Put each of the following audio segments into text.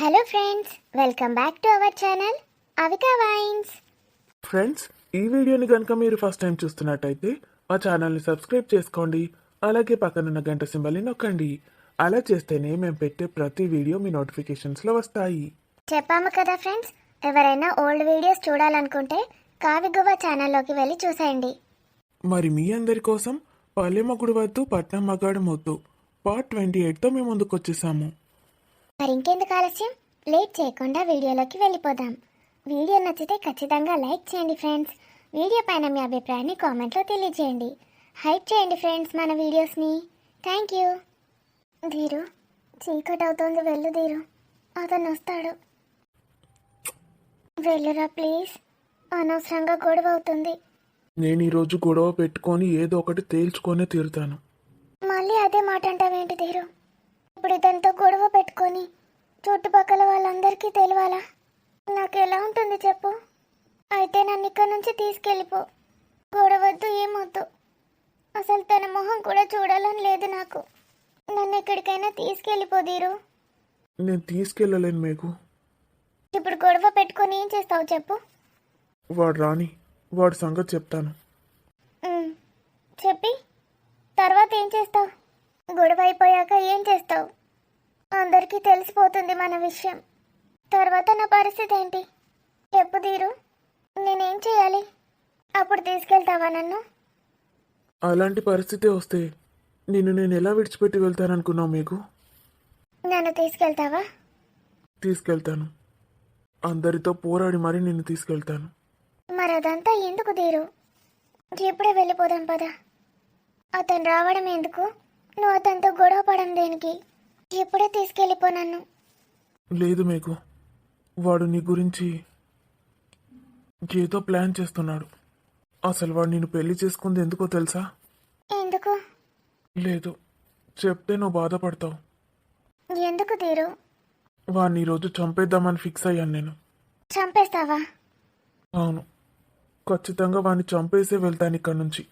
Hello friends, welcome back to our channel Avika wines. Friends, ఈ వీడియోని కనుక మీరు ఫస్ట్ టైం చూస్తున్నట్టయితే మా ఛానల్ని సబ్స్క్రైబ్ చేసుకోండి. అలాగే పక్కనున్న గంట సింబల్ని నొక్కండి. అలా చేస్తేనే మేము పెట్టే ప్రతి వీడియో మీ నోటిఫికేషన్స్లో వస్తాయి. చెప్పాము కదా ఫ్రెండ్స్, ఎవరైనా ఓల్డ్ వీడియోస్ చూడాలనుకుంటే కావిగువ ఛానల్లోకి వెళ్ళి చూసేయండి. మరి మీ అందరి కోసం పల్లె మొగుడు వద్దు పట్నం మగాడు మొద్దు పార్ట్ 28తో మేము ముందుకు వచ్చేసాము. మరి ఇంకెందుకు ఆలస్యం, లేట్ చేయకుండా వీడియోలోకి వెళ్ళిపోదాం. వీడియో నచ్చితే ఖచ్చితంగా లైక్ చేయండి ఫ్రెండ్స్. వీడియో పైన మీ అభిప్రాయాన్ని కామెంట్లో తెలియజేయండి. హైప్ చేయండి ఫ్రెండ్స్ మన వీడియోస్ని. Thank you. ధీరు, చీకటి అవుతుంది, వెళ్ళు ధీరు, అతను వస్తాడు. వెళ్ళురా ప్లీజ్, అనవసరంగా గొడవ అవుతుంది. నేను ఈరోజు గొడవ పెట్టుకొని ఏదో ఒకటి తేల్చుకొనే తీరుతాను. మళ్ళీ అదే మాట అంటావేంటి ధీరు? ఇప్పుడు ఇదంతా గొడవ పెట్టుకొని చుట్టుపక్కల వాళ్ళందరికీ తెలియాలా? నాకు ఎలా ఉంటుంది చెప్పు? అయితే నన్ను ఇక్కడ నుంచి తీసుకెళ్ళిపో. గొడవద్దు, ఏమొద్దు. అసలు తన మొహం కూడా చూడాలని లేదు నాకు. నన్ను ఎక్కడికైనా తీసుకెళ్ళిపో ధీరు. నేను తీసుకెళ్ళలేను మీకు. ఇప్పుడు గొడవ పెట్టుకొని ఏం చేస్తావు చెప్పు? వాడు రాని, వాడి సంగతి చెప్తాను. చెప్పి తర్వాత ఏం చేస్తావు? గొడవ అయిపోయాక ఏం చేస్తావు? అందరికీ తెలిసిపోతుంది మన విషయం. తర్వాత నా పరిస్థితి ఏంటి చెప్పు ధీరు? నేనేం చేయాలి? అప్పుడు తీసుకెళ్తావా నన్ను? అలాంటి పరిస్థితి వస్తే నిన్ను నేను ఎలా విడిచిపెట్టి వెళ్తాననుకున్నావు మీకు? నన్ను తీసుకెళ్తావా? తీసుకెళ్తాను. అందరితో పోరాడి మరీ నిన్ను తీసుకెళ్తాను. మరి అదంతా ఎందుకు ధీరు? ఇప్పుడే వెళ్ళిపోదాం పదా. అతను రావడం ఎందుకు? నువ్వు అతనితో గొడవ పడడం దేనికి? ఇప్పుడే తీసుకెళ్ళిపో నన్ను. లేదు మేఘు, వాడు నీ గురించి ఏదో ప్లాన్ చేస్తున్నాడు. అసలు వాడు నిన్ను పెళ్లి చేసుకుంది ఎందుకో తెలుసా? ఎందుకు? లేదు, చెప్తే నువ్వు బాధపడతావు. ఎందుకు ధీరు? వాడిని ఈరోజు చంపేద్దామని ఫిక్స్ అయ్యాను నేను. చంపేస్తావా? అవును, ఖచ్చితంగా వాడిని చంపేసే వెళ్తాను ఇక్కడి నుంచి.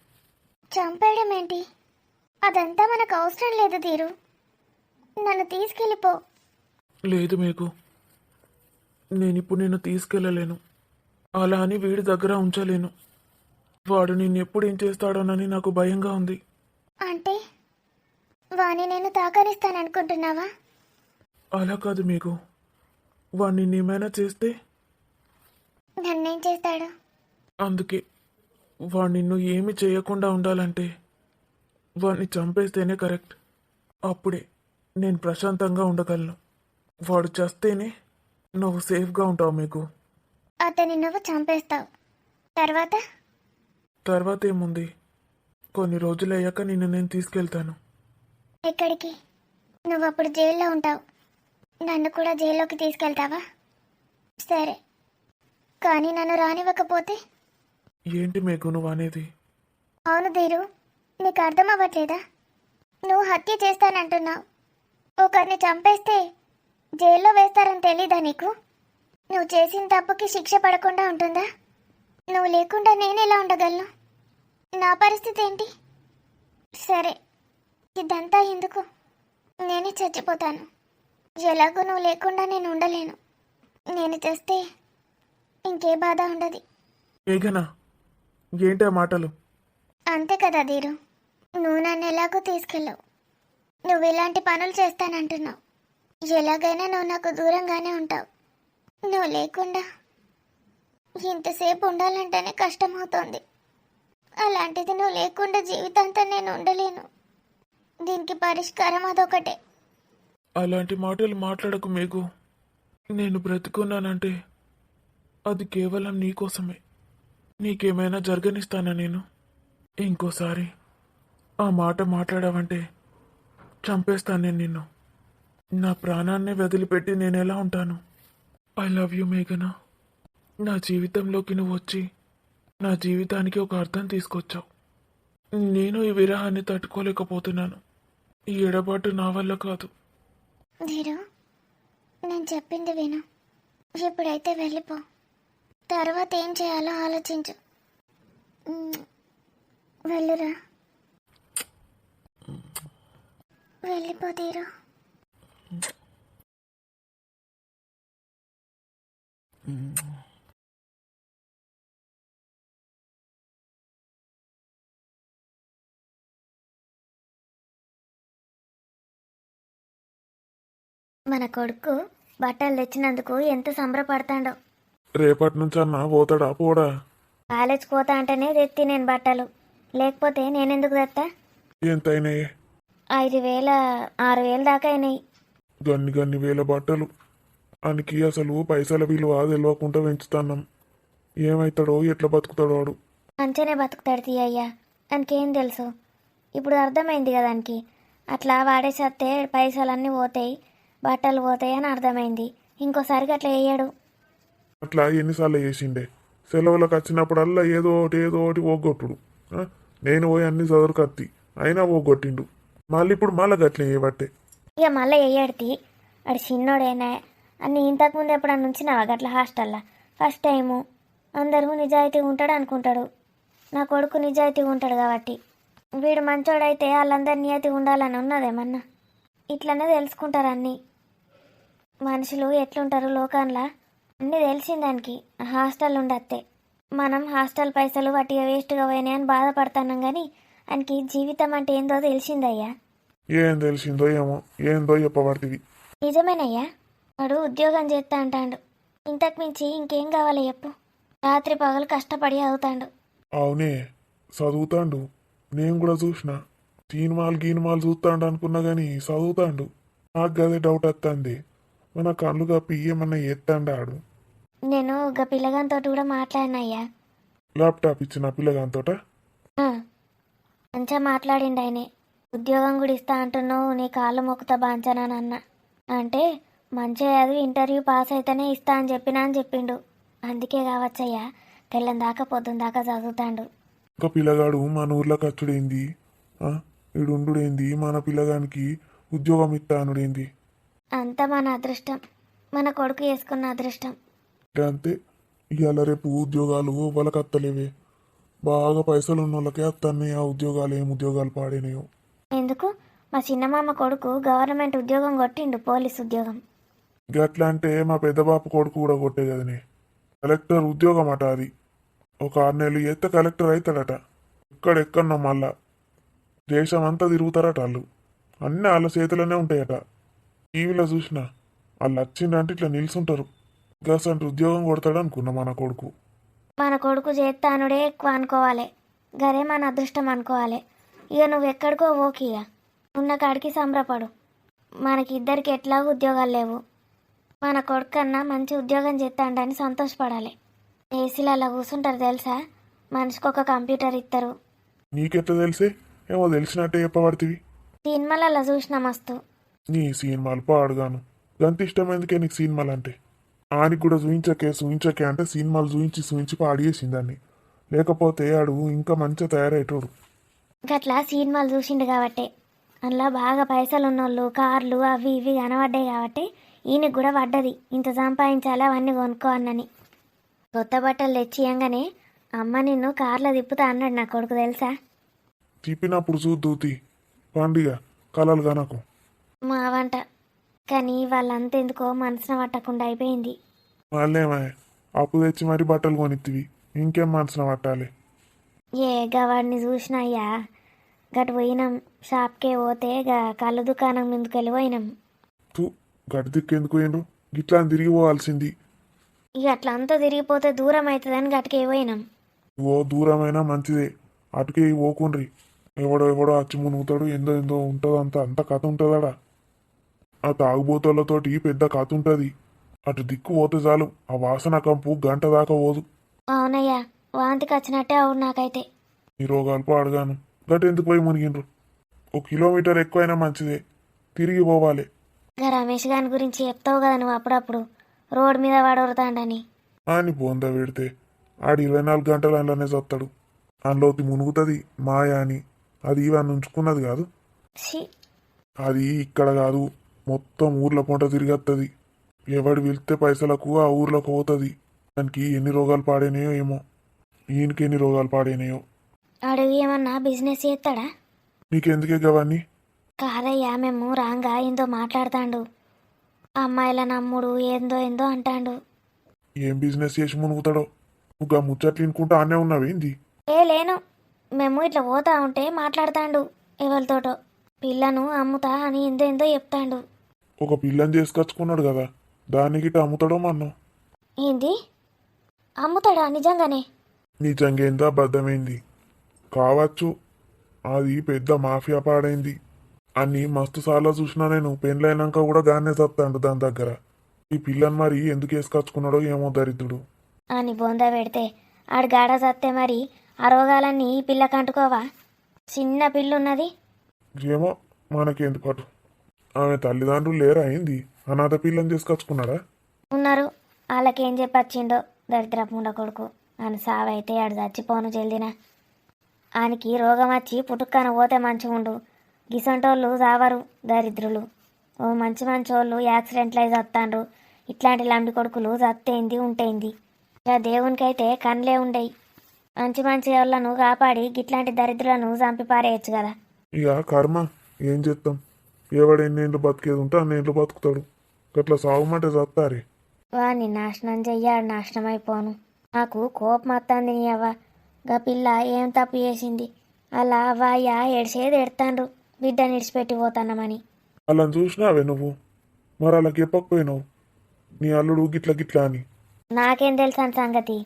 చంపేయడం ఏంటి? అదంతా మనకు అవసరం లేదు ధీరు. నన్ను తీసుకెళ్ళిపో. లేదు మేఘు, నేనిప్పుడు నిన్ను తీసుకెళ్ళలేను. అలా అని వీడి దగ్గర ఉంచలేను. వాడు నిన్ను ఎప్పుడు ఏం చేస్తాడోనని నాకు భయంగా ఉంది. అంటే వాణ్ణి నేను తాకనిస్తాననుకుంటున్నావా? అలా కాదు మేఘు, వాడు నిన్నేమైనా చేస్తే? నన్నేం చేస్తాడు? అందుకే వాడు నిన్ను ఏమి చేయకుండా ఉండాలంటే వాడిని చంపేస్తేనే కరెక్ట్. అప్పుడే నేను ప్రశాంతంగా ఉండగలను. వాడు చస్తేనే నువ్వు సేఫ్గా ఉంటావు మీకు. అతన్ని నువ్వు చంపేస్తావు, తర్వాత ఏముంది, కొన్ని రోజులు అయ్యాక నిన్ను నేను తీసుకెళ్తాను. ఎక్కడికి? నువ్వు అప్పుడు జైల్లో ఉంటావు. నన్ను కూడా జైల్లోకి తీసుకెళ్తావా? సరే, కానీ నన్ను రానివ్వకపోతే? ఏంటి మేఘు నువ్వు అనేది? అవును ధీరు, నీకు అర్థం అవ్వట్లేదా? నువ్వు హత్య చేస్తానంటున్నావు. ఒకరిని చంపేస్తే జైల్లో వేస్తారని తెలీదా నీకు? నువ్వు చేసిన తప్పుకి శిక్ష పడకుండా ఉంటుందా? నువ్వు లేకుండా నేను ఎలా ఉండగలను? నా పరిస్థితి ఏంటి? సరే, ఇదంతా ఎందుకు? నేనే చచ్చిపోతాను. ఎలాగో నువ్వు లేకుండా నేను ఉండలేను. నేను చేస్తే ఇంకే బాధ ఉండదు. మేఘనా, ఏంటి ఆ మాటలు? అంతే కదా ధీరు, నువ్వు నన్ను ఎలాగో తీసుకెళ్ళవు. నువ్వు ఇలాంటి పనులు చేస్తానంటున్నావు. ఎలాగైనా నువ్వు నాకు దూరంగానే ఉంటావు. నువ్వు లేకుండా ఇంతసేపు ఉండాలంటేనే కష్టమవుతోంది. అలాంటిది నువ్వు లేకుండా జీవితాంతం నేను ఉండలేను. దీనికి పరిష్కారం అదొకటే. అలాంటి మాటలు మాట్లాడకు మేఘు. నేను బ్రతుకున్నానంటే అది కేవలం నీకోసమే. నీకేమైనా జరగనిస్తానా నేను? ఇంకోసారి ఆ మాట మాట్లాడావంటే చంపేస్తాను నేను నిన్ను. నా ప్రాణాన్నే వదిలిపెట్టి నేను ఎలా ఉంటాను? ఐ లవ్ యూ మేఘనా. నా జీవితంలోకి నువ్వు వచ్చి నా జీవితానికి ఒక అర్థం తీసుకొచ్చావు. నేను ఈ విరహాన్ని తట్టుకోలేకపోతున్నాను. ఈ ఎడబాటు నా వల్ల కాదు. ధీరు, నేను చెప్పింది విను. ఇప్పుడైతే వెళ్ళిపో. తర్వాత ఏం చేయాలో ఆలోచించు. వెళ్ళురా, వెళ్ళిపో ధీరు. మన కొడుకు బట్టలు తెచ్చినందుకు ఎంత సంబరపడతాడో. రేపటి నుంచి అన్న పోతాడా పోడా? కాలేజ్ పోతా అంటేనే తెత్తి నేను బట్టలు, లేకపోతే నేనెందుకు తెత్తా? ఎంత అయినాయి? 5,000 6,000 దాకా అయినాయి. గన్ని గన్ని వేల బట్టలు. అనికి అసలు పైసల విలువ తెలియకుండా పెంచుతున్నాం. ఏమవుతాడో ఎట్లా బతుకుతాడో వాడు. మంచిగానే బతుకుతాడు తీయ్యా, దానికేం తెలుసు. ఇప్పుడు అర్థమైంది కదా దానికి. అట్లా వాడేసేస్తే పైసలన్నీ పోతాయి, బట్టలు పోతాయి అని అర్థమైంది. ఇంకోసారికి అట్లా వేయడు. అట్లా ఎన్నిసార్లు చేసిండే? సెలవులకు వచ్చినప్పుడల్లా ఏదో ఒకటి పోగొట్టుడు. నేను పోయి అన్ని చదువు కత్తి అయినా పోగొట్టిండు. మళ్ళీ ఇప్పుడు మళ్ళీ గట్లే చేయబట్టే. ఇక మళ్ళీ వేయడితి. అడు చిన్నోడేనా అన్ని ఇంతకుముందు ఎప్పుడన్నా ఉంచినావా గట్ల హాస్టల్లో? First time. అందరూ నిజాయితీగా ఉంటాడు అనుకుంటాడు. నా కొడుకు నిజాయితీగా ఉంటాడు కాబట్టి. వీడు మంచోడైతే వాళ్ళందరూ నియతిగా ఉండాలని ఉన్నదేమన్నా? ఇట్లనే తెలుసుకుంటారు అన్నీ. మనుషులు ఎట్లుంటారు లోకంలో అన్నీ తెలిసింది దానికి. హాస్టల్ ఉండత్తే మనం హాస్టల్ పైసలు వాటిగా వేస్ట్గా పోయినాయని బాధపడుతున్నాం, కానీ ఆయనకి జీవితం అంటే ఏందో తెలిసిందయ్యా. ఏం తెలిసిందో ఏమో, ఏందో చెప్పబడుతుంది. నిజమేనయ్యా, వాడు ఉద్యోగం చేస్తా అంటాడు. ఇంతకు మించి ఇంకేం కావాలి చెప్పు? రాత్రి పగలు కష్టపడి అవుతాడు. అవునే, చదువుతాండు. నేను కూడా చూసిన. గీనుమాలు చూస్తాడు అనుకున్నా కానీ చదువుతాండు. నాకు గదే డౌట్ వస్తుంది. మన కళ్ళు కప్పి ఏమన్నా ఎత్తాండా ఆడు? నేను ఒక పిల్లగాంతో కూడా మాట్లాడినయ్యా. ల్యాప్టాప్ ఇచ్చిన పిల్లగాంతోట? మంచిగా మాట్లాడిండు ఆయనే. ఉద్యోగం కూడా ఇస్తా అంటున్నావు, నీ కాళ్ళు మొక్కుతా బాంచనానన్న అంటే మంచిగా చదివి ఇంటర్వ్యూ పాస్ అయితేనే ఇస్తా అని చెప్పిండు. అందుకే కావచ్చయ్యా తెల్లని దాకా పొద్దున్న దాకా చదువుతాండు. ఒక పిల్లగాడు మన ఊర్లో ఖర్చుడేంది, ఈడుండుడేంది, మన పిల్లగానికి ఉద్యోగం ఇస్తానుడేంది? అంతా మన అదృష్టం, మన కొడుకు వేసుకున్న అదృష్టం. అంతే. ఇవాళ రేపు ఉద్యోగాలు వాళ్ళకి అత్తలేవే. బాగా పైసలు ఉన్న వాళ్ళకే అత్తన్నాయి ఆ ఉద్యోగాలు. ఏం ఉద్యోగాలు పాడినాయో. ఎందుకు? మా చిన్నమామ కొడుకు గవర్నమెంట్ ఉద్యోగం కొట్టిండు, పోలీస్ ఉద్యోగం. గట్లా అంటే మా పెద్ద బాపు కొడుకు కూడా కొట్టే కదనే. కలెక్టర్ ఉద్యోగం అట అది. ఒక 6 నెలలు ఎత్తే కలెక్టర్ అవుతాడట. ఎక్కడెక్కడో మళ్ళా దేశం అంతా తిరుగుతారట వాళ్ళు. అన్నీ వాళ్ళ చేతిలోనే ఉంటాయట. టీవీలో చూసిన వాళ్ళు వచ్చిందంటే ఇట్లా నిల్చుంటారు. గసంటే ఉద్యోగం కొడతాడు అనుకున్నా మన కొడుకు. మన కొడుకు చేస్తానుడే ఎక్కువ అనుకోవాలి, గరే మన అదృష్టం అనుకోవాలి. ఇక నువ్వు ఎక్కడికో ఓకియ ఉన్న కాడికి సంబరపడు. మనకి ఇద్దరికి ఎట్లాగో ఉద్యోగాలు లేవు. మన కొడుకు కన్నా మంచి ఉద్యోగం చేస్తాడని సంతోషపడాలి. ఏసీలలో కూర్చుంటారు తెలుసా, మనిషికి ఒక కంప్యూటర్ ఇస్తారు. నీకెట్లా తెలిసే? ఏమో తెలిసినట్టే చెప్పబడుతుంది. సినిమాలలో చూసిన మస్తు. నీ సినిమాలు పాడుగాను. గంత ఇష్టం ఎందుకే నీకు సినిమాలు అంటే? ఆడికి కూడా చూయించకే అంటే సినిమాలు చూయించి పాడు చేసిందాన్ని. లేకపోతే ఆడు ఇంకా మంచిగా తయారయ్యేటోడు. గట్లా సినిమాలు చూసిండు కాబట్టి, అందులో బాగా పైసలు ఉన్నోళ్ళు కార్లు అవి ఇవి కనబడ్డాయి కాబట్టి ఈయనకు కూడా పడ్డది. ఇంత సంపాదించాలి అవన్నీ కొనుక్కో అన్నని. కొత్త బట్టలు తెచ్చియంగానే అమ్మ నిన్ను కార్లో తిప్పుతా అన్నాడు నా కొడుకు తెలుసా. తిప్పినప్పుడు చూద్దూతి పండుగ కలలు కనకు మా వంట. కానీ వాళ్ళంతెందుకో మనసున పట్టకుండా అయిపోయింది. వాళ్ళేమా అప్పు తెచ్చి మరి బట్టలు కొనిత్తివి, ఇంకేం మనసున పట్టాలి? ఏ గవాడిని చూసినాయ్యా, గటు పోయినాం షాప్కే పోతే కళ్ళు దుకాణం ముందుకెళ్ళి పోయినాం. గడి దిక్కేందుకు పోయిండ్రు? గిట్లా తిరిగి పోవాల్సింది. ఇక అట్లా అంతా తిరిగిపోతే దూరం అవుతుందని గట్టుకే పోయినాం. ఓ దూరమైనా మంచిదే, అటుకే పోకుండ్రి. ఎవడో అచ్చి మునుగుతాడు, ఏందో ఉంటుందో అంత కథ ఉంటుందాడా. ఆ తాగుబోతులతోటి పెద్ద కథ ఉంటుంది. అటు దిక్కు పోతే చాలు, ఆ వాసన కంపు గంట దాకా పోదు. అవునయ్యా, వాంతికి వచ్చినట్టే అవును నాకైతే. ఈ రోగాలు పాడుగాను. గట్ ఎందుకు పోయి మునిగిండ్రు? 1 కిలోమీటర్ ఎక్కువైనా మంచిదే, తిరిగి పోవాలి. ఇంకా రమేష్ గారి గురించి చెప్తావు కదా నువ్వు అప్పుడప్పుడు, రోడ్డు మీద వాడొరుతాడని. అని బోంద పెడితే ఆడు 24 గంటలు అందులోనే చస్తాడు. అందులోకి మునుగుతుంది మాయ అని. అది ఇవన్నీ ఉంచుకున్నది కాదు. అది ఇక్కడ కాదు, మొత్తం ఊర్ల పొంట తిరిగత్తది. ఎవడు వెళ్తే పైసలకు ఆ ఊర్లోకి పోతుంది. దానికి ఎన్ని రోగాలు పాడైనాయో ఏమో. ఈయనకి ఎన్ని రోగాలు పాడైనాయో. అడుగు ఏమన్నా బిజినెస్ చేస్తాడా? నీకెందుకే గవన్నీ? కాదయ్యా, మేము రాంగా ఏందో మాట్లాడతాండు. అమ్మాయిల నమ్ముడు ఏందో అంటాండు. ఏం బిజినెస్ చేసి మునుగుతాడో. నువ్వు ముచ్చట్లు ఇనుకుంటా ఆనే ఉన్నావేంది? లేను, మేము ఇట్లా పోతా ఉంటే మాట్లాడతాండు ఎవరితోటో. పిల్లను అమ్ముతా అని ఏందో చెప్తాండు. ఒక పిల్లని చేసుకొచ్చుకున్నాడు కదా, దానికి ఇటు అమ్ముతాడో మన్ను. ఏంది అమ్ముతాడా నిజంగానే? నిజంగేందో అబద్ధమైంది కావచ్చు. అది పెద్ద మాఫియా పాడైంది. అన్ని మస్తు సార్లు చూసినా నేను. పెళ్ళైనాక కూడా గానే చస్తాడు దాని దగ్గర. ఈ పిల్లని మరి ఎందుకు వేసుకొచ్చుకున్నాడో ఏమో దరిద్రుడు. అని బొంద పెడితే ఆడు గాడ చస్తే మరి ఆ రోగాలన్నీ ఈ పిల్లకి అంటుకోవా? చిన్న పిల్లున్నది. ఏమో మనకేంది పటు. ఆమె తల్లిదండ్రులు లేరా అయింది, అనాథ పిల్లని తీసుకొచ్చుకున్నాడా? ఉన్నారు. వాళ్ళకేం చెప్పొచ్చిండో దరిద్రపుండ కొడుకు అని సావైతే ఆడు చచ్చిపోను జల్దినా. ఆనికి రోగం వచ్చి పుట్టుక్కన పోతే మంచిగా ఉండు. గిసంటోళ్ళు సావరు దరిద్రులు. ఓ మంచి మంచోళ్ళు యాక్సిడెంట్లు అయి చత్తాండ్రు. ఇట్లాంటి లంబి కొడుకులు చత్తేంది ఉంటేంది. ఇక దేవునికైతే కన్లే ఉండయి. మంచి మంచి వాళ్ళను కాపాడి గిట్లాంటి దరిద్రులను చంపి పారేయచ్చు కదా. ఇక కర్మ ఏం చేస్తాం. ఎవడు ఎన్నేళ్ళు బతికేది ఉంటే అన్నేళ్ళు బతుకుతాడు. గట్లా సాగుమంటే చత్తారే. వాడిని నాశనం చెయ్యాడు, నాశనం అయిపోను. నాకు కోపం వస్తుంది నీ అవ్వ. గా పిల్ల ఏం తప్పు చేసింది? అలా అవ్వయ్య ఎడిసేది ఎడతాండ్రు బిడ్డని ఇడిచిపెట్టి పోతాన్నామని. అలా చూసినావే నువ్వు? మరి అలా చెప్పకపోయినావు నీ అల్లుడు గిట్ల గిట్లా అని? నాకేం తెలుసు అని సంగతి.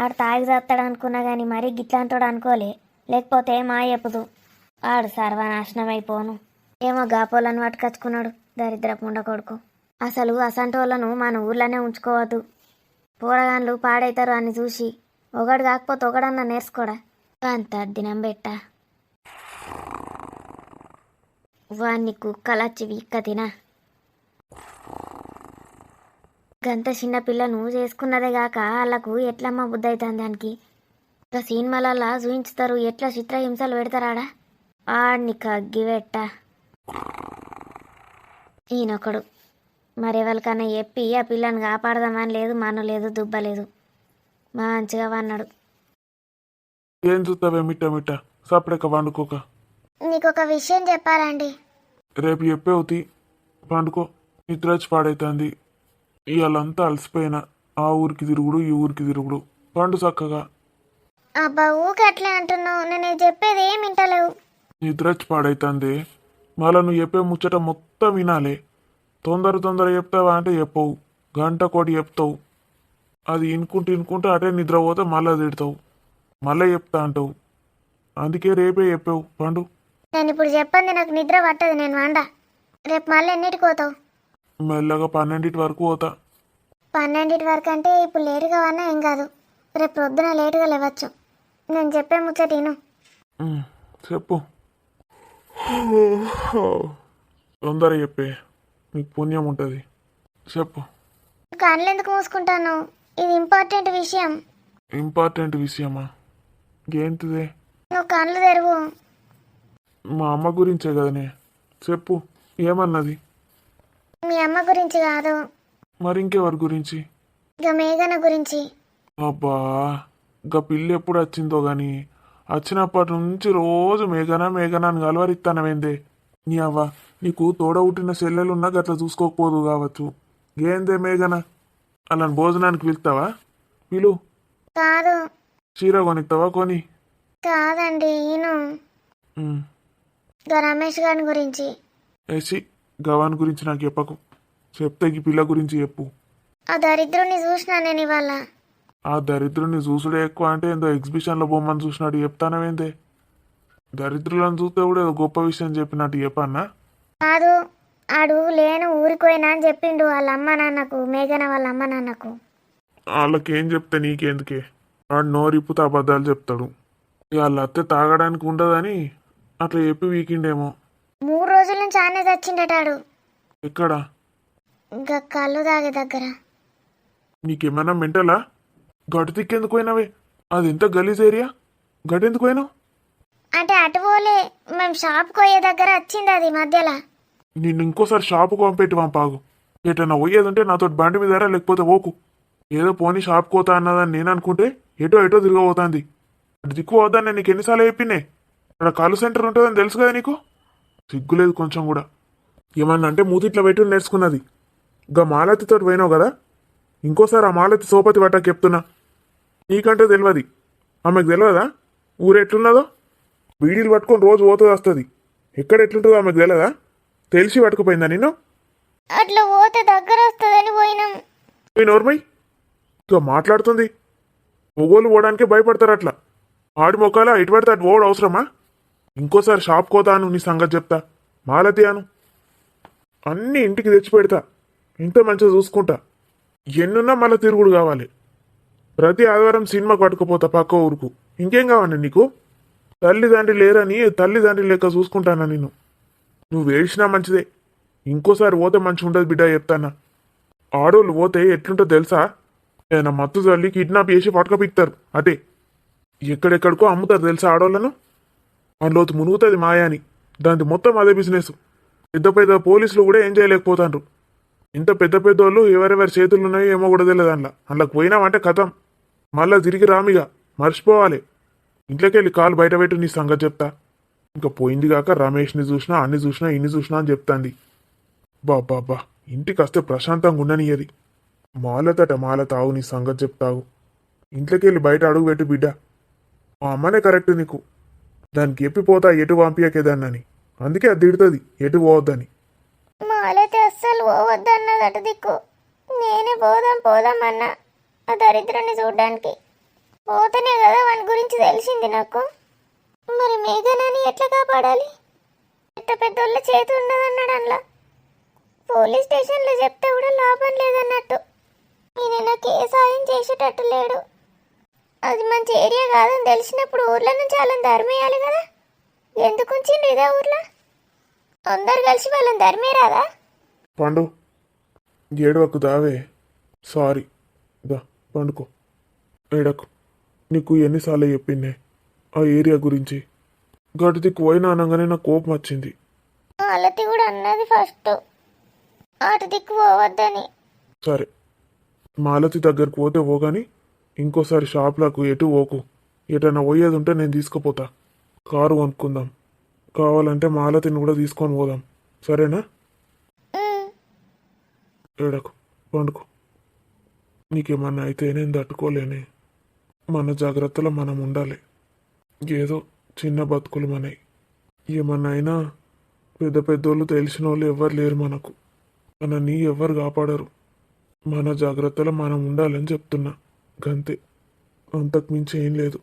ఆడు తాగి చస్తాడు అనుకున్నా కానీ మరీ గిట్లాంటోడు అనుకోలే. లేకపోతే మా చెప్పుదు. ఆడు సర్వనాశనం అయిపోను. ఏమో గాపోలను పట్టుకొచ్చుకున్నాడు దరిద్రపుండ కొడుకు. అసలు అసంటోళ్ళను మన ఊర్లోనే ఉంచుకోవద్దు. పోరగాన్లు పాడైతారు అని చూసి ఒకడు కాకపోతే ఒకడన్నా నేర్చుకోడా. అంత దినం బెట్ట వాన్ని కుక్కలచ్చి వీక్క తినా. గంత చిన్న పిల్లను చేసుకున్నదే గాక వాళ్ళకు ఎట్లమ్మ బుద్ధి అవుతుంది దానికి. ఇంకా సినిమాలల్లా చూయించుతారు ఎట్లా చిత్రహింసలు పెడతారాడా. ఆడిని కగ్గి పెట్ట ఈయనొకడు. మరెవరికన్నా చెప్పి ఆ పిల్లని కాపాడదామని లేదు, మన లేదు, దుబ్బలేదు. మంచిగా వన్నాడు. ఏం చూస్తావే మిట్ట మిట్ట సపడక వండుకోక. నీకు ఒక విషయం చెప్పాలండి. రేపు చెప్పేవుతి పండుకో. నిద్ర వచ్చి పాడైతుంది. ఇవాళంతా అలసిపోయినా. ఆ ఊరికి తిరుగుడు ఈ ఊరికి తిరుగుడు. పండు చక్కగా. అబ్బా ఊకి అట్లే అంటున్నావు. నేను చెప్పేది ఏం వింటలేవు. నిద్ర వచ్చి పాడైతుంది. మళ్ళా నువ్వు చెప్పే ముచ్చట మొత్తం వినాలి. తొందర చెప్తావా అంటే చెప్పవు. గంట కోటి చెప్తావు. అది ఇనుకుంటూ అటే నిద్ర పోతే మళ్ళీ తిడతావు. మళ్ళీ చెప్తా అంటావు. అందుకే రేపే చెప్పావు పండు. నేను ఇప్పుడు చెప్పండి నాకు నిద్ర పట్టదు. నేను వండ. రేపు మళ్ళీ ఎన్నిటికి పోతావు? మెల్లగా 12 వరకు పోతా. 12 వరకు అంటే ఇప్పుడు లేటుగా వన్నా ఏం కాదు. రేపు పొద్దున లేటుగా లేవచ్చు. నేను చెప్పే ముచ్చట విను. చెప్పు. తొందర చెప్పే, నీకు పుణ్యం ఉంటుంది. చెప్పు. కళ్ళు ఎందుకు మూసుకుంటాను? ఇది ఇంపార్టెంట్ విషయం. ఇంపార్టెంట్ విషయమా? ఏంటిదే? నువ్వు కళ్ళు తెరువు. మా అమ్మ గురించే కదనే. చెప్పు ఏమన్నది? మీ అమ్మ గురించి కాదు, మరి ఇంకెవరి గురించి? ఇక మేఘన గురించి. అబ్బా ఇంకా పిల్లి ఎప్పుడు వచ్చిందో గాని వచ్చినప్పటి నుంచి రోజు మేఘనా అని కలవరిస్తానవేందే. నీ అవ్వ నీకు తోడ పుట్టిన చెల్లెలున్నా గట్లా చూసుకోకపోదు కావచ్చు. ఏందే మేఘన? అలా భోజనానికి పిలుస్తావా? పిలు. కాదు. చీర కొనిస్తావా? కొని. కాదండి ఈను. ఇక రమేష్ గారి గురించి. ఏసి గవాన్ గురించి నాకు చెప్పకు. చెప్తే ఈ పిల్ల గురించి చెప్పు. ఆ దరిద్రుని చూసినా నేను ఇవాళ. ఆ దరిద్రుని చూసుడే ఎక్కువ అంటే ఏందో ఎగ్జిబిషన్లో బొమ్మను చూసినట్టు చెప్తానవేందే. దరిద్రులను చూస్తే కూడా ఏదో గొప్ప విషయం చెప్పినట్టు చెప్పన్నా? కాదు, ఆడు లేను ఊరిపోయినా అని చెప్పిండు వాళ్ళ అమ్మ నాన్నకు. మేఘన వాళ్ళ అమ్మ నాన్నకు. వాళ్ళకేం చెప్తే నీకెందుకే? వాడు నోరిప్పుతే అబద్ధాలు చెప్తాడు. వాళ్ళ అత్తే తాగడానికి ఉండదని అట్లా చెప్పి వీకిండేమో. 3 రోజుల నుంచి ఆనే తెచ్చిండటాడు. ఎక్కడ? ఇంకా కళ్ళు తాగే దగ్గర. నీకేమన్నా మెంటలా? గటు తిక్కేందుకు పోయినావే? అది ఎంత గలీజ్ ఏరియా. గటెందుకు పోయినావు? అంటే అటు పోలే, మేము షాప్కి పోయే దగ్గర వచ్చింది అది మధ్యలో. నిన్ను ఇంకోసారి షాపుకు పంపెట్టి పంపాగు. ఎటన్నా పోయేదంటే నాతో బండి మీద రా, లేకపోతే ఓకు. ఏదో పోనీ షాప్కి పోతా అన్నదని నేను అనుకుంటే ఎటో తిరగబోతుంది. అటు దిక్కు పోతాను. నీకు ఎన్నిసార్లు చెప్పినే అక్కడ కాలు సెంటర్ ఉంటుందని తెలుసు కదా నీకు. సిగ్గులేదు కొంచెం కూడా. ఏమన్నా అంటే మూతిట్లా పెట్టి నేర్చుకున్నది. ఇంకా మాలతితో పోయినావు కదా, ఇంకోసారి ఆ మాలతి సోపతి పట్టాక చెప్తున్నా. నీకంటే తెలియదు, ఆమెకు తెలియదా ఊరు ఎట్లున్నదో? బీడీలు పట్టుకొని రోజు పోతుంది వస్తుంది. ఎక్కడ ఎట్లుంటుందో ఆమెకు తెలియదా? తెలిసి పట్టుకుపోయిందా నిన్ను? అట్లా పోతే దగ్గర వస్తుందని పోయినాం. ఈ నోర్మై ఇక మాట్లాడుతుంది. ఒగోలు పోవడానికే భయపడతారు అట్లా. ఆడి మొక్కలా ఎటు పడితే అటు పోవడం అవసరమా? ఇంకోసారి షాప్ కోతాను నీ సంగతి చెప్తా. మాలతి అను అన్నీ ఇంటికి తెచ్చి పెడతా. ఇంత మంచిగా చూసుకుంటా. ఎన్నున్నా మళ్ళీ తిరుగుడు కావాలి. ప్రతి ఆదివారం సినిమా పట్టుకుపోతా పక్క ఊరుకు. ఇంకేం కావాలి నీకు? తల్లిదండ్రి లేరని తల్లిదండ్రి లెక్క చూసుకుంటానా నేను. నువ్వు ఏడ్చినా మంచిదే. ఇంకోసారి పోతే మంచి ఉండదు బిడ్డ చెప్తానా. ఆడోళ్ళు పోతే ఎట్లుంటో తెలుసా? ఏదైనా మత్తు తల్లి కిడ్నాప్ చేసి పట్టుకపోతారు అటే. ఎక్కడెక్కడికో అమ్ముతారు తెలుసా ఆడోళ్ళను. అందులోతు మునుగుతుంది మాయాని. దాంతో మొత్తం అదే బిజినెస్. పెద్ద పెద్ద పోలీసులు కూడా ఏం చేయలేకపోతాండ్రు. ఇంత పెద్ద పెద్దోళ్ళు ఎవరెవరి చేతులు ఉన్నాయో ఏమో కూడా తెలియదు. అందులోకి పోయినామంటే కథం. మళ్ళా తిరిగి రామిగా మర్చిపోవాలి. ఇంట్లోకెళ్ళి కాలు బయట పెట్టు నీ సంగతి చెప్తా. ఇంకా పోయింది కాక రమేష్ని చూసినా అన్ని చూసినా ఇన్ని చూసినా అని చెప్తాంది. బాబ్బా ఇంటికి వస్తే ప్రశాంతంగా ఉండనియది. మాల తావు నీ సంగతి చెప్తావు. ఇంట్లోకెళ్ళి బయట అడుగు పెట్టు బిడ్డ. మా అమ్మనే కరెక్ట్ నీకు. దానికి ఎప్పిపోతా ఎటు పంపియకేదాన్నని. అందుకే అది తిడుతుంది ఎటు పోవద్దని. మాలైతే అస్సలు పోవద్దన్నదట దిక్కు. నేనే పోదాం అన్నా ఆ దరిద్రాన్ని చూడ్డానికి. పోతేనే కదా వాని గురించి తెలిసింది నాకు. మరి మేఘనని ఎట్లా కాపాడాలి? పెద్ద పెద్దోళ్ళ చేతి ఉన్నదన్నాడు అందులో. పోలీస్ స్టేషన్లో చెప్తే కూడా లాభం లేదన్నట్టు. ఈయన నాకు ఏ సాయం చేసేటట్టు లేడు. అది మంచి ఏరియా కాదని తెలిసినప్పుడు ఊర్ల నుంచి వాళ్ళని ధర్మేయాలి కదా. ఎందుకు ఉంచిండు ఇదే ఊర్లో? అందరు కలిసి వాళ్ళని ధర్మేరాదా? పండు ఏడవకు దావే. సారీ దా పండుకో. ఏడకు. నీకు ఎన్నిసార్లు చెప్పిండే ఆ ఏరియా గురించి. గడిదికి పోయినా అనగానే నాకు కోపం వచ్చింది. వాళ్ళది కూడా అన్నది ఫస్ట్ అటు దిక్కు పోవద్దని. సరే మాలతి దగ్గరకు పోతే పోగాని ఇంకోసారి షాప్లకు ఎటు పోకు. ఎటైనా పోయేది ఉంటే నేను తీసుకుపోతా. కారు కొనుక్కుందాం. కావాలంటే మాలతిని కూడా తీసుకొని పోదాం. సరేనా? ఏడకు పండుకో. నీకేమన్నా అయితే నేను తట్టుకోలేనే. మన జాగ్రత్తలో మనం ఉండాలి. ఏదో చిన్న బతుకులు మనవి. ఏమన్నా అయినా పెద్ద పెద్దోళ్ళు తెలిసిన వాళ్ళు ఎవ్వరు లేరు మనకు. మనని ఎవ్వరు కాపాడరు. మన జాగ్రత్తలో మనం ఉండాలని చెప్తున్నా గంతే. అంతకు మించి ఏం లేదు.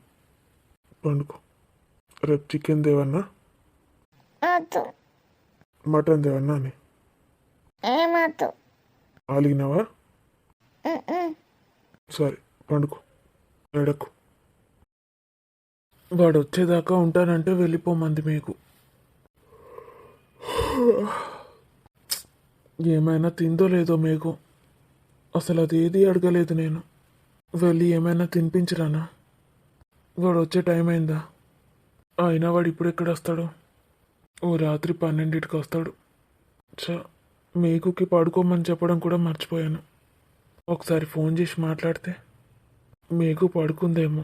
పండుకో. రేపు చికెన్ దేవన్నా మటన్ దేవన్నా అని ఏమద్దు. అలిగినావా? సరే పండుకో. ఎడకు. వాడు వచ్చేదాకా ఉంటానంటే వెళ్ళిపోమంది మీకు. ఏమైనా తిందో లేదో మీకు. అసలు అది ఏది అడగలేదు నేను. వెళ్ళి ఏమైనా తినిపించరానా? వాడు వచ్చే టైం అయిందా? అయినా వాడు ఇప్పుడు ఎక్కడ వస్తాడు? ఓ రాత్రి 12ంటికి వస్తాడు. మీకుకి పడుకోమని చెప్పడం కూడా మర్చిపోయాను. ఒకసారి ఫోన్ చేసి మాట్లాడితే మీకు పడుకుందేమో.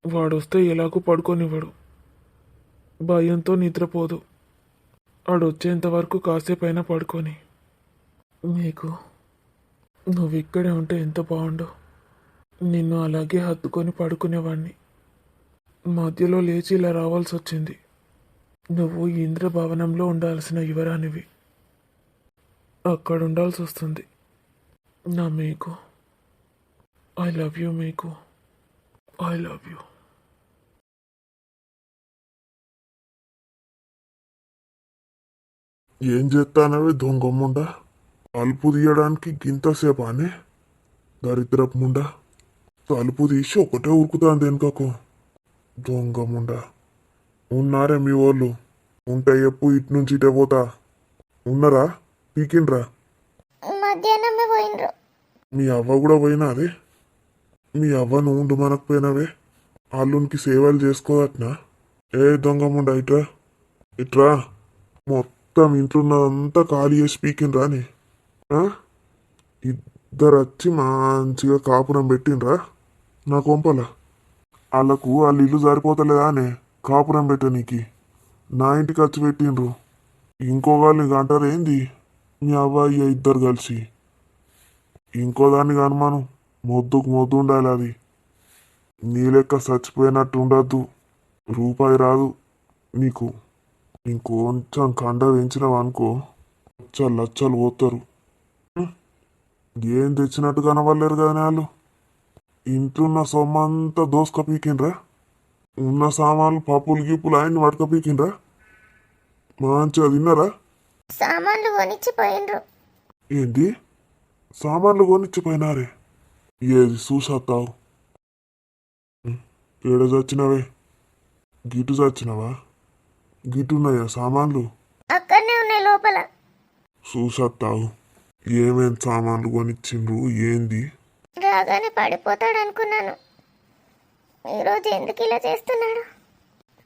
వాడు వస్తే ఎలాగూ పడుకోనివ్వడు. భయంతో నిద్రపోదు. వాడు వచ్చేంత వరకు కాసేపైనా పడుకొని. మీకు నువ్వు ఇక్కడే ఉంటే ఎంత బాగుండో. నిన్ను అలాగే హత్తుకొని పడుకునేవాడిని. మధ్యలో లేచి ఇలా రావాల్సి వచ్చింది. నువ్వు ఇంద్రభవనంలో ఉండాల్సిన యువరానివి. అక్కడ ఉండాల్సి వస్తుంది. నా మీకు ఐ లవ్ యూ. మీకు ఐ లవ్ యూ. ఏం చేస్తానవి దొంగమ్ముండా? తలుపు తీయడానికి గింతసేపు అనే దరిద్రపు ముండా. తలుపు తీసి ఒకటే ఉరుకుతాను వెనుకకు. దొంగముండా. ఉన్నారే మీ వాళ్ళు? ఉంటే ఎప్పు ఇటు నుంచి ఇటే పోతా. ఉన్నారా? పీకిండ్రా? మధ్యాహ్నమే పోయినరు. మీ అవ్వ కూడా పోయినా అదే? మీ అవ్వ నువ్వు ఉండు మనకపోయినావే. అల్లునికి సేవలు చేసుకోదట్నా? ఏ దొంగముండా ఇట్రా. ఇట్రా. మొత్తం ఇంట్లో ఉన్నదంతా ఖాళీ చేసి పీకిండ్రా అని. ఇద్దరు వచ్చి మంచిగా కాపురం పెట్టిండ్రా నా కొంపల. వాళ్ళకు వాళ్ళ ఇల్లు సరిపోతలేదా అనే కాపురం పెట్టనీకి నా ఇంటికి వచ్చి పెట్టిండ్రు. ఇంకో వాళ్ళని అంటారు ఏంది? మీ అబ్బాయి ఇద్దరు కలిసి. ఇంకో దాన్ని కనుమాను. మొద్దుకు మొద్దు ఉండాలి అది. నీ లెక్క చచ్చిపోయినట్టు ఉండద్దు. రూపాయి రాదు నీకు. ఇంకొంచెం కండ పెంచినావు అనుకో లచ్చలు లచ్చలు పోతారు. ఏం తెచ్చినట్టు కనవలేరు కానీ వాళ్ళు ఇంట్లున్న సొమ్మంతా దోసుక పీకిండ్రా. ఉన్న సామాన్లు పప్పులు గిప్పులు ఆయన్ని పట్టుక పీకిండ్రా. మంచిగా తిన్నారా? సామాన్లు కొనిచ్చిపోయిండ్రు. ఏంది సామాన్లు కొనిచ్చిపోయినారే? ఏది చూసత్తావు? ఏడ చచ్చినవే? గిటు చచ్చినవా? గిట్టున్నాయా సామాన్లు? అక్కడనే ఉన్నాయి లోపల. చూసత్తావు ఏమేం సామాన్లు కొనిచ్చిండ్రు ఏంది? రాగానే పడిపోతాడు అనుకున్నాను. ఈరోజు ఎందుకు ఇలా చేస్తున్నాడు?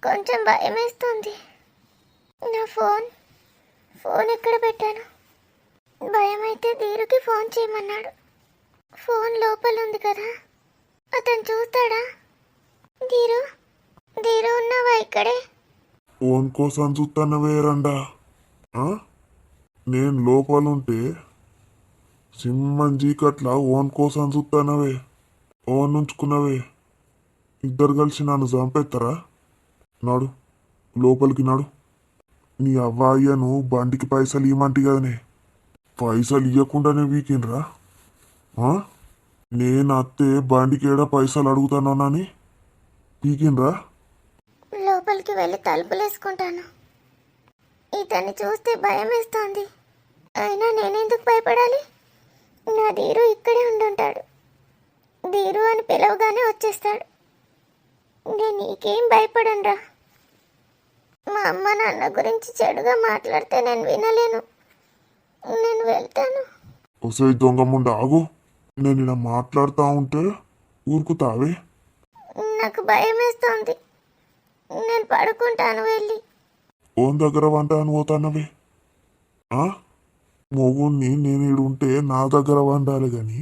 కొంచెం భయం వేస్తుంది. నా ఫోన్ ఎక్కడ పెట్టాను? భయం అయితే ధీరుకి ఫోన్ చేయమన్నాడు. ఫోన్ లోపల ఉంది కదా, అతను చూస్తాడా? ధీరు ఉన్నావా ఇక్కడే? ఓన్ కోసం చూస్తానవే రండా. నేను లోపలుంటే సింహం చీకట్ల ఓన్ కోసం చూస్తానవే. ఓన్ ఉంచుకున్నవే. ఇద్దరు కలిసి నన్ను చంపేస్తారా? నాడు లోపలికి నాడు. నీ అవ్వాయ్యను బండికి పైసలు ఇవ్వమంటి కదనే, పైసలు ఇవ్వకుండానే వీకిండ్రా. నేను అత్తే బండికి ఏడా పైసలు అడుగుతానోనని పీకిండ్రా. లోపలికి వెళ్ళి తలుపులేసుకుంటాను. ఇతన్ని చూస్తే భయం వేస్తోంది. అయినా నేనెందుకు భయపడాలి? నా ధీరు ఇక్కడే ఉండుంటాడు. ధీరు అని పిలవగానే వచ్చేస్తాడు. నేను నీకేం భయపడనురా. మా అమ్మ నాన్న గురించి చెడుగా మాట్లాడితే నేను వినలేను. నేను వెళ్తాను. ఒసే దొంగముండ ఆగు. నేను ఇలా మాట్లాడుతూ ఉంటే ఊరుకుతావే? నాకు భయం వేస్తోంది. నేను పడుకుంటాను వెళ్ళి. ఓన్ దగ్గర వంట అని పోతానవే. మొగుణ్ణి నేను ఈడుంటే నా దగ్గర వండాలి గాని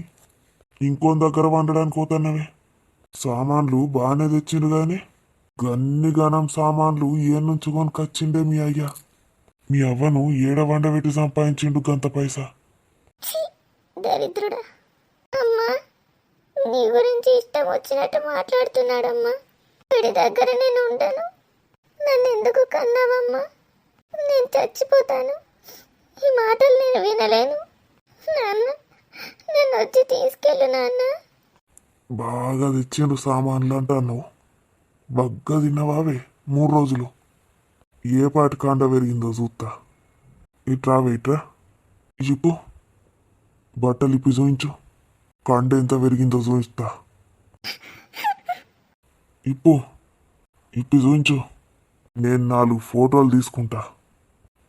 ఇంకోని దగ్గర వండడానికి పోతానవే. సామాన్లు బాగానే తెచ్చిండు గాని గన్ని గనం సామాన్లు ఏ నుంచి కొనుకొచ్చిండే మీ అయ్యా? మీ అవ్వను ఏడ వండబెట్టి సంపాదించిండు గంత పైసా? ఛీ, దరిద్రుడా. అమ్మా, నీ గురించి ఇష్టం వచ్చినట్టు మాట్లాడుతున్నాడమ్మా. వీడి దగ్గర నేను ఉండను. నన్ను ఎందుకు కన్నావమ్మా? నేను చచ్చిపోతాను. ఈ మాటలు నేను వినలేను. నాన్న, నన్ను వచ్చి తీసుకెళ్ళు నాన్న. బాగా తెచ్చిండు సామాన్లు అంటాను. బగ్గా తిన్నవావే 3 రోజులు. ఏ పాటి కాండ పెరిగిందో చూస్తా. ఇట్రావే ఇట్రా. ఇప్పు బట్టలు ఇప్పి చూయించు. కండ ఎంత పెరిగిందో చూపిస్తా. ఇప్పి చూయించు. నేను 4 ఫోటోలు తీసుకుంటా.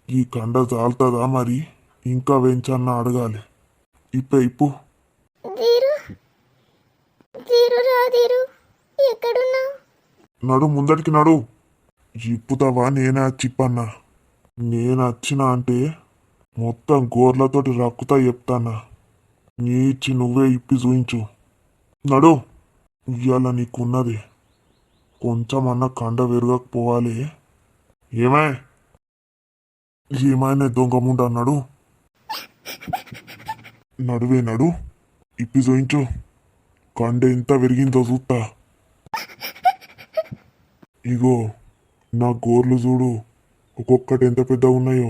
ఈ కండ చాలుతుందా మరి ఇంకా పెంచన్నా అడగాలి. ఇప్పు ధీరు ఎక్కడున్నావు? నడు ముందటికి నడు. ఇప్పుతావా నేనే చిప్పన్నా? నేను వచ్చినా అంటే మొత్తం గోర్లతోటి రక్కుతా చెప్తానా. నీ ఇచ్చి నువ్వే ఇప్పి చూయించు. నడు. ఇవాళ నీకున్నది కొంచెమన్నా కండ విరగకపోవాలి. ఏమైనా దొంగముండ అన్నాడు. నడువే నడు. ఇప్పి చూయించు. కండ ఎంత విరిగిందో చూస్తా. ఇగో నా గోర్లు చూడు, ఒక్కొక్కటి ఎంత పెద్ద ఉన్నాయో.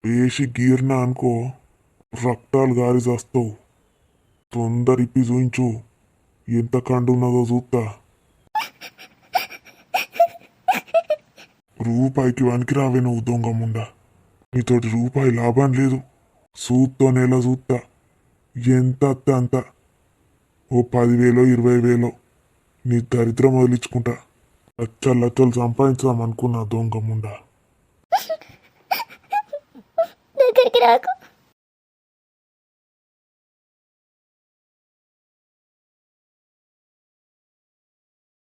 వేసి గీర్నా అనుకో రక్తాలు గారి చేస్తావు. తొందర ఇప్పి చూయించు. ఎంత కండు ఉన్నదో చూస్తా. రూపాయికి వనికి రావే నువ్వు దొంగముండ. నీతోటి రూపాయి లాభం లేదు. సూత్తో నెల చూస్తా. ఎంత అత్తే అంత. ఓ 10,000 20,000 నీ దరిద్రం వదిలించుకుంటా. లచ్చలు సంపాదించాం అనుకున్నా దొంగముండ. దగ్గరికి రాకు.